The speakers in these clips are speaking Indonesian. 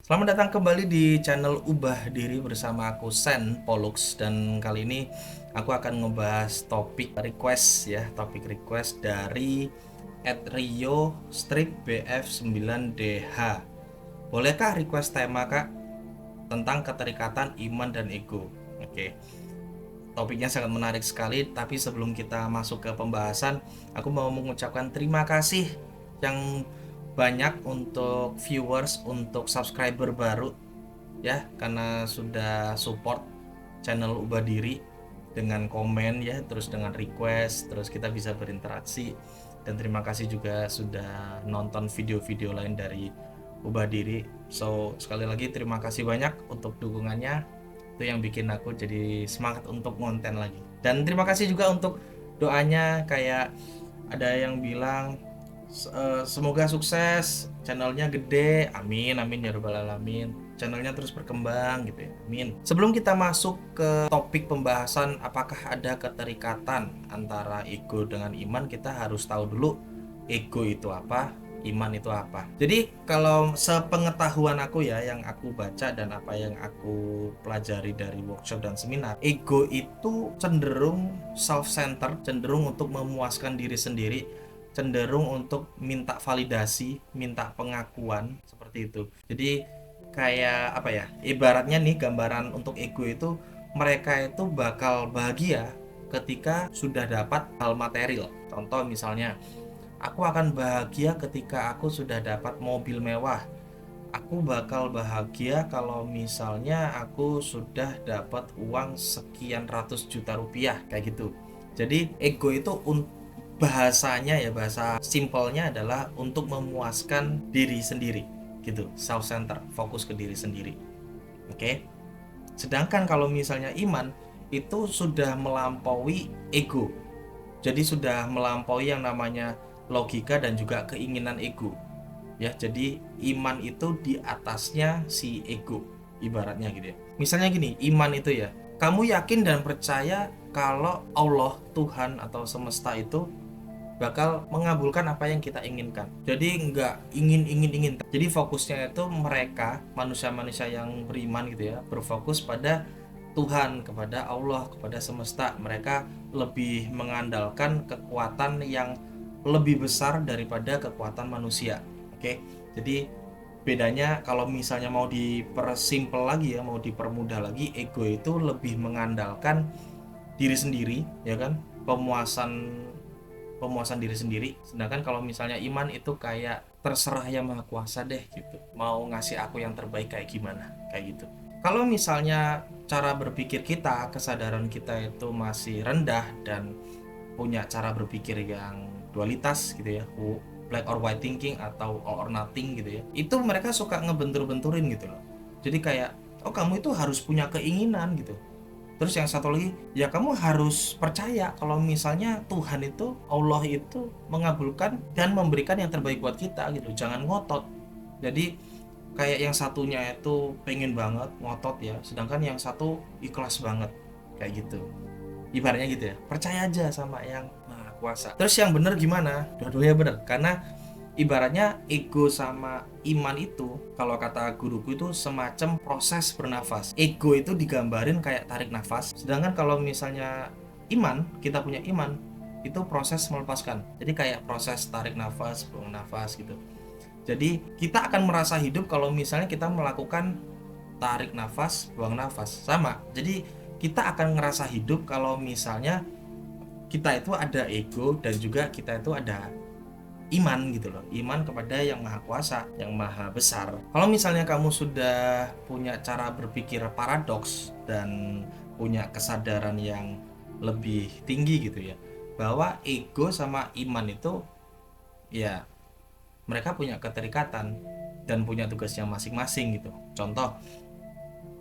Selamat datang kembali di channel Ubah Diri bersama aku Sen Pollux, dan kali ini aku akan ngebahas topik request dari @rio bf9dh. Bolehkah request tema Kak tentang keterikatan iman dan ego? Oke. Topiknya sangat menarik sekali, tapi sebelum kita masuk ke pembahasan, aku mau mengucapkan terima kasih yang banyak untuk viewers, untuk subscriber baru ya, karena sudah support channel Ubah Diri dengan komen ya, terus dengan request, terus kita bisa berinteraksi. Dan terima kasih juga sudah nonton video-video lain dari Ubah Diri. So sekali lagi terima kasih banyak untuk dukungannya, itu yang bikin aku jadi semangat untuk ngonten lagi. Dan terima kasih juga untuk doanya, kayak ada yang bilang semoga sukses, channelnya gede, amin amin ya rabbal alamin, channelnya terus berkembang gitu ya, amin. Sebelum kita masuk ke topik pembahasan apakah ada keterikatan antara ego dengan iman, kita harus tahu dulu ego itu apa, iman itu apa. Jadi kalau sepengetahuan aku ya, yang aku baca dan apa yang aku pelajari dari workshop dan seminar, ego itu cenderung self-centered, cenderung untuk memuaskan diri sendiri, cenderung untuk minta validasi, minta pengakuan, seperti itu. Jadi kayak apa ya, ibaratnya nih, gambaran untuk ego itu, mereka itu bakal bahagia ketika sudah dapat hal material. Contoh misalnya, aku akan bahagia ketika aku sudah dapat mobil mewah. Aku bakal bahagia kalau misalnya aku sudah dapat uang sekian ratus juta rupiah, kayak gitu. Jadi ego itu bahasanya ya, bahasa simpelnya adalah untuk memuaskan diri sendiri gitu, self center, fokus ke diri sendiri. Oke. Sedangkan kalau misalnya iman, itu sudah melampaui ego. Jadi sudah melampaui yang namanya logika dan juga keinginan ego. Ya, jadi iman itu di atasnya si ego, ibaratnya gitu ya. Misalnya gini, iman itu ya, kamu yakin dan percaya kalau Allah, Tuhan atau semesta itu bakal mengabulkan apa yang kita inginkan. Jadi nggak ingin. Jadi fokusnya itu mereka, manusia-manusia yang beriman gitu ya, berfokus pada Tuhan, kepada Allah, kepada semesta. Mereka lebih mengandalkan kekuatan yang lebih besar daripada kekuatan manusia. Oke. Jadi bedanya kalau misalnya mau dipersimpel lagi ya, mau dipermudah lagi, ego itu lebih mengandalkan diri sendiri ya kan, pemuasan pemuasan diri sendiri. Sedangkan kalau misalnya iman itu kayak terserah yang maha kuasa deh gitu, mau ngasih aku yang terbaik kayak gimana, kayak gitu. Kalau misalnya cara berpikir kita, kesadaran kita itu masih rendah dan punya cara berpikir yang dualitas gitu ya, black or white thinking atau all or nothing gitu ya, itu mereka suka ngebentur-benturin gitu loh. Jadi kayak, oh kamu itu harus punya keinginan gitu. Terus yang satu lagi, ya kamu harus percaya kalau misalnya Tuhan itu, Allah itu mengabulkan dan memberikan yang terbaik buat kita gitu. Jangan ngotot. Jadi kayak yang satunya itu pengen banget ngotot ya, sedangkan yang satu ikhlas banget, kayak gitu. Ibaratnya gitu ya. Percaya aja sama yang Maha Kuasa. Terus yang benar gimana? Dua-duanya benar. Karena ibaratnya ego sama iman itu, kalau kata guruku, itu semacam proses bernafas. Ego itu digambarin kayak tarik nafas, sedangkan kalau misalnya iman, kita punya iman, itu proses melepaskan. Jadi kayak proses tarik nafas, buang nafas gitu. Jadi kita akan merasa hidup kalau misalnya kita melakukan tarik nafas, buang nafas, sama. Jadi kita akan ngerasa hidup kalau misalnya kita itu ada ego dan juga kita itu ada iman gitu loh, iman kepada yang maha kuasa, yang maha besar. Kalau misalnya kamu sudah punya cara berpikir paradoks dan punya kesadaran yang lebih tinggi gitu ya, bahwa ego sama iman itu ya mereka punya keterikatan dan punya tugasnya masing-masing gitu. Contoh,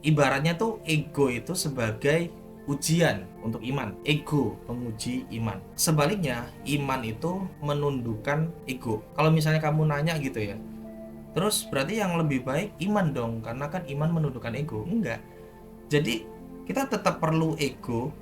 ibaratnya tuh ego itu sebagai ujian untuk iman, ego penguji iman. Sebaliknya, iman itu menundukkan ego. Kalau misalnya kamu nanya gitu ya, terus berarti yang lebih baik iman dong, karena kan iman menundukkan ego. Enggak. Jadi kita tetap perlu ego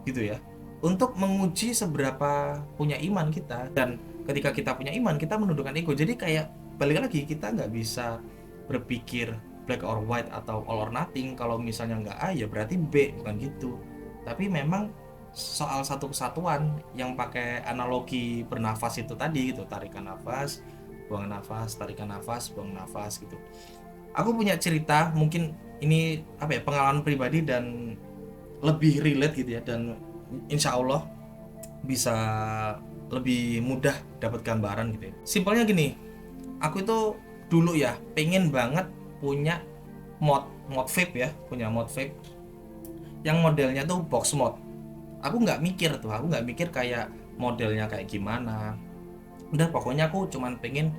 gitu ya, untuk menguji seberapa punya iman kita. Dan ketika kita punya iman, kita menundukkan ego. Jadi kayak balik lagi, kita nggak bisa berpikir black or white atau all or nothing. Kalau misalnya nggak A ya berarti B, bukan gitu. Tapi memang soal satu kesatuan yang pakai analogi bernafas itu tadi gitu, tarikan nafas, buang nafas, tarikan nafas, buang nafas gitu. Aku punya cerita, mungkin ini apa ya, pengalaman pribadi dan lebih relate gitu ya, dan insya Allah bisa lebih mudah dapat gambaran gitu ya. Simpelnya gini, aku itu dulu ya pengen banget punya mod vape ya, punya mod vape yang modelnya tuh box mod. Aku nggak mikir kayak modelnya kayak gimana. Udah pokoknya aku cuman pengen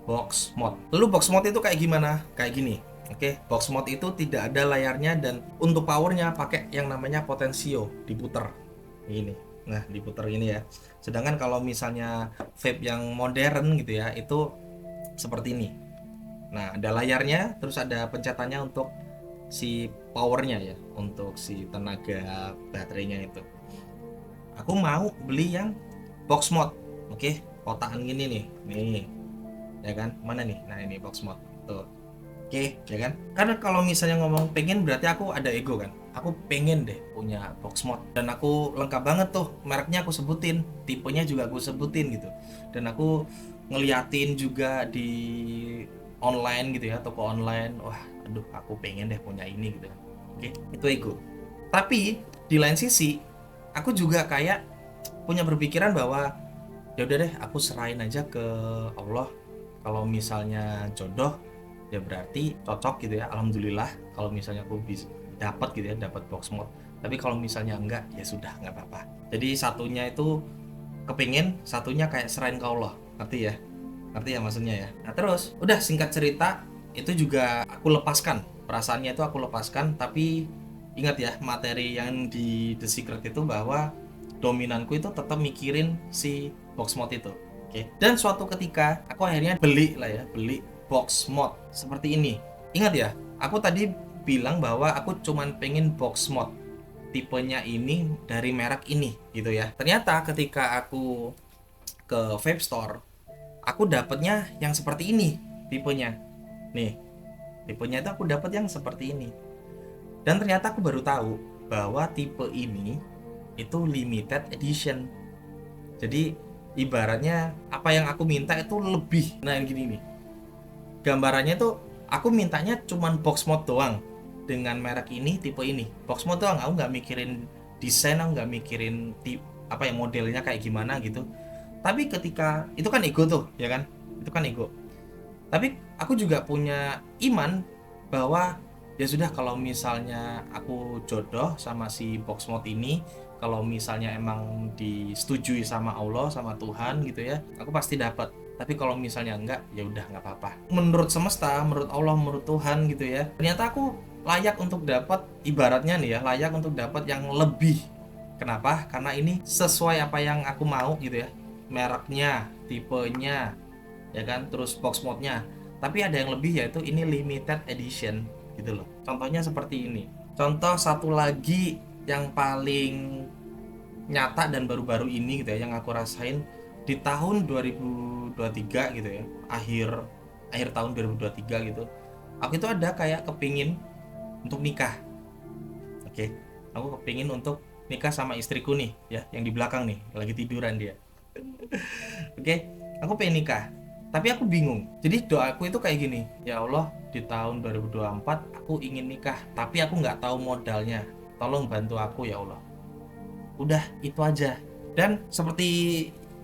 box mod. Lalu box mod itu kayak gimana? Kayak gini. Oke, box mod itu tidak ada layarnya dan untuk powernya pakai yang namanya potensio, diputer. Ini. Nah, diputer ini ya. Sedangkan kalau misalnya vape yang modern gitu ya, itu seperti ini. Nah, ada layarnya, terus ada pencetannya untuk si powernya ya, untuk si tenaga baterainya itu. Aku mau beli yang box mod. Oke, kotakan gini nih ya kan, mana nih, nah ini box mod tuh. Oke ya kan, karena kalau misalnya ngomong pengen berarti aku ada ego kan, aku pengen deh punya box mod, dan aku lengkap banget tuh, mereknya aku sebutin, tipenya juga aku sebutin gitu, dan aku ngeliatin juga di online gitu ya, toko online. Wah aduh, aku pengen deh punya ini gitu kan. Oke, itu ego. Tapi di lain sisi aku juga kayak punya berpikiran bahwa ya udah deh, aku serahin aja ke Allah. Kalau misalnya jodoh ya berarti cocok gitu ya, alhamdulillah. Kalau misalnya aku bisa dapat gitu ya, dapat box mod. Tapi kalau misalnya enggak ya sudah, nggak apa-apa. Jadi satunya itu kepingin, satunya kayak serahin ke Allah, ngerti ya, ngerti ya maksudnya ya. Nah terus udah, singkat cerita itu juga aku lepaskan perasaannya, itu aku lepaskan. Tapi ingat ya, materi yang di The Secret itu bahwa dominanku itu tetap mikirin si box mod itu. Oke. Dan suatu ketika aku akhirnya beli lah ya, beli box mod seperti ini. Ingat ya, aku tadi bilang bahwa aku cuman pengen box mod tipenya ini dari merek ini gitu ya. Ternyata ketika aku ke vape store, aku dapatnya yang seperti ini tipenya. Nih, tipenya itu aku dapat yang seperti ini. Dan ternyata aku baru tahu bahwa tipe ini itu limited edition. Jadi ibaratnya apa yang aku minta itu lebih. Nah gini nih, gambarannya tuh aku mintanya cuman box mod doang dengan merek ini, tipe ini, box mod doang. Aku nggak mikirin desain, aku nggak mikirin apa ya, modelnya kayak gimana gitu. Tapi ketika itu kan ego tuh ya kan, itu kan ego. Tapi aku juga punya iman bahwa ya sudah, kalau misalnya aku jodoh sama si box mod ini, kalau misalnya emang disetujui sama Allah, sama Tuhan gitu ya, aku pasti dapat. Tapi kalau misalnya enggak ya udah, nggak apa-apa. Menurut semesta, menurut Allah, menurut Tuhan gitu ya, ternyata aku layak untuk dapat, ibaratnya nih ya, layak untuk dapat yang lebih. Kenapa? Karena ini sesuai apa yang aku mau gitu ya, mereknya, tipenya ya kan, terus box modnya. Tapi ada yang lebih, yaitu ini limited edition gitu loh. Contohnya seperti ini. Contoh satu lagi yang paling nyata dan baru-baru ini gitu ya, yang aku rasain di tahun 2023 gitu ya, akhir akhir tahun 2023 gitu. Aku itu ada kayak kepingin untuk nikah. Oke, aku kepingin untuk nikah sama istriku nih ya, yang di belakang nih lagi tiduran dia. Oke, aku pengen nikah, tapi aku bingung. Jadi doaku itu kayak gini, ya Allah, di tahun 2024 aku ingin nikah, tapi aku nggak tahu modalnya. Tolong bantu aku ya Allah. Udah, itu aja. Dan seperti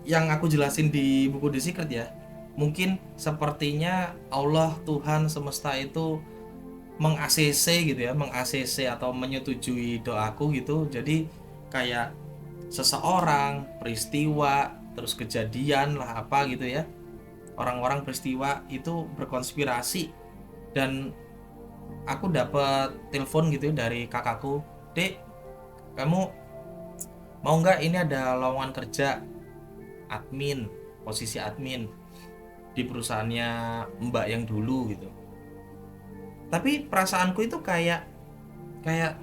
yang aku jelasin di buku The Secret ya, mungkin sepertinya Allah, Tuhan semesta itu meng-ACC gitu ya, meng-ACC atau menyetujui doaku gitu. Jadi kayak seseorang, peristiwa, terus kejadian lah apa gitu ya, orang-orang, peristiwa itu berkonspirasi. Dan aku dapat telepon gitu dari kakakku, "Dek, kamu mau nggak, ini ada lowongan kerja admin, posisi admin di perusahaannya Mbak yang dulu," gitu. Tapi perasaanku itu kayak kayak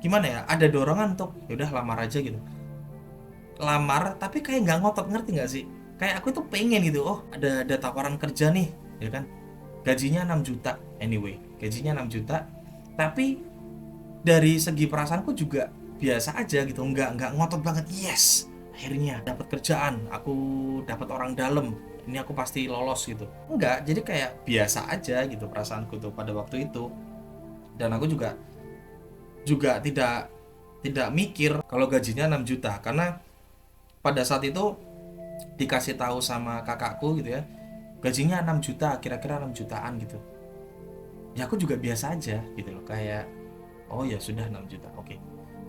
gimana ya, ada dorongan untuk ya udah lamar aja gitu. Lamar tapi kayak nggak ngotot, ngerti nggak sih? Kayak aku tuh pengen gitu, oh ada tawaran kerja nih ya kan, gajinya 6 juta, anyway gajinya 6 juta, tapi dari segi perasaanku juga biasa aja gitu, nggak ngotot banget. Yes, akhirnya dapat kerjaan, aku dapat orang dalam, ini aku pasti lolos gitu. Enggak, jadi kayak biasa aja gitu perasaanku tuh pada waktu itu. Dan aku juga juga tidak mikir kalau gajinya 6 juta, karena pada saat itu dikasih tahu sama kakakku gitu ya, gajinya 6 juta, kira-kira 6 jutaan gitu. Ya aku juga biasa aja gitu loh, kayak oh ya sudah 6 juta, oke.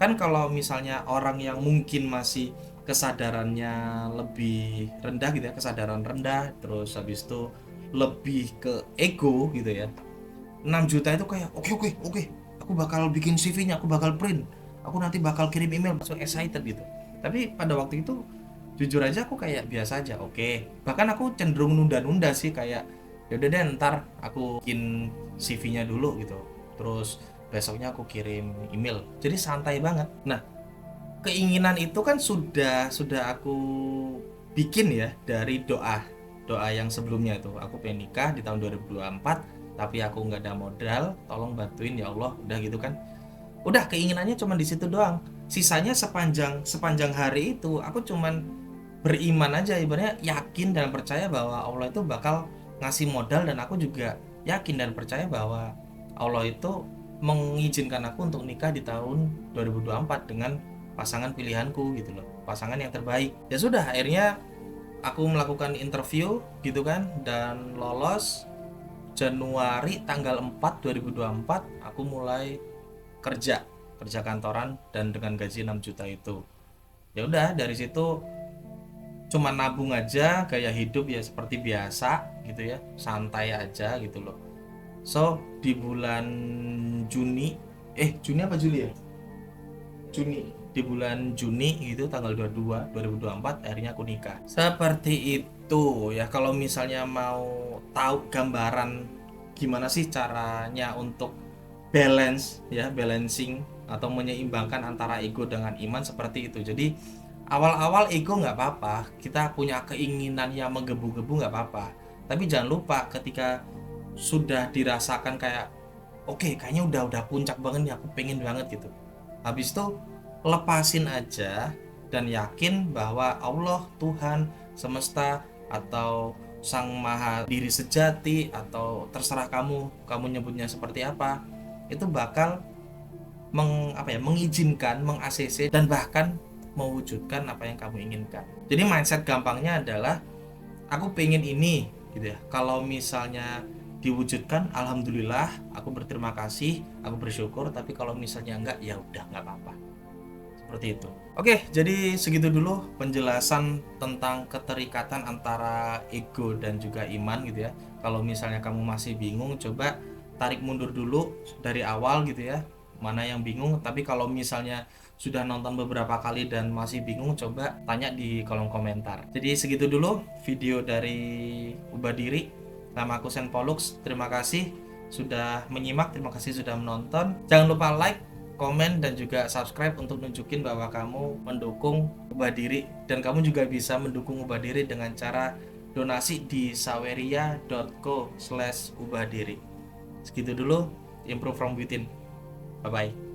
Kan kalau misalnya orang yang mungkin masih kesadarannya lebih rendah gitu ya, kesadaran rendah, terus habis itu lebih ke ego gitu ya, 6 juta itu kayak oke oke oke, aku bakal bikin CV-nya, aku bakal print, aku nanti bakal kirim email, langsung excited gitu. Tapi pada waktu itu jujur aja aku kayak biasa aja, oke. Bahkan aku cenderung nunda-nunda sih, kayak yaudah deh ntar aku bikin CV-nya dulu gitu, terus besoknya aku kirim email, jadi santai banget. Nah, keinginan itu kan sudah aku bikin ya dari doa doa yang sebelumnya itu, aku pengen nikah di tahun 2024 tapi aku nggak ada modal, tolong bantuin ya Allah, udah gitu kan. Udah, keinginannya cuma di situ doang. Sisanya sepanjang sepanjang hari itu aku cuman beriman aja, ibaratnya yakin dan percaya bahwa Allah itu bakal ngasih modal, dan aku juga yakin dan percaya bahwa Allah itu mengizinkan aku untuk nikah di tahun 2024 dengan pasangan pilihanku gitu loh, pasangan yang terbaik. Ya sudah, akhirnya aku melakukan interview gitu kan, dan lolos. Januari tanggal 4 2024 aku mulai kerja kerja kantoran dan dengan gaji 6 juta itu. Ya udah, dari situ cuma nabung aja, gaya hidup ya seperti biasa gitu ya, santai aja gitu loh. So di bulan Juni, Juni apa Juli ya, Juni, di bulan Juni gitu tanggal 22 2024 akhirnya aku nikah. Seperti itu ya. Kalau misalnya mau tahu gambaran gimana sih caranya untuk balance ya, balancing atau menyeimbangkan antara ego dengan iman, seperti itu. Jadi awal-awal ego nggak apa-apa, kita punya keinginan yang menggebu-gebu nggak apa-apa, tapi jangan lupa ketika sudah dirasakan kayak oke, kayaknya udah puncak banget nih, aku pengen banget gitu, habis itu lepasin aja dan yakin bahwa Allah, Tuhan semesta, atau Sang Maha Diri Sejati, atau terserah kamu nyebutnya seperti apa, itu bakal mengizinkan, meng-ACC, dan bahkan mewujudkan apa yang kamu inginkan. Jadi mindset gampangnya adalah aku pengen ini gitu ya. Kalau misalnya diwujudkan, alhamdulillah, aku berterima kasih, aku bersyukur. Tapi kalau misalnya enggak, ya udah nggak apa-apa. Seperti itu. Oke, jadi segitu dulu penjelasan tentang keterikatan antara ego dan juga iman gitu ya. Kalau misalnya kamu masih bingung, coba tarik mundur dulu dari awal gitu ya, mana yang bingung. Tapi kalau misalnya sudah nonton beberapa kali dan masih bingung, coba tanya di kolom komentar. Jadi segitu dulu video dari Ubah Diri. Nama aku Sen Pollux. Terima kasih sudah menyimak, terima kasih sudah menonton. Jangan lupa like, komen, dan juga subscribe untuk nunjukin bahwa kamu mendukung Ubah Diri. Dan kamu juga bisa mendukung Ubah Diri dengan cara donasi di saweria.co/ubah diri. Segitu dulu, improve from within. Bye bye.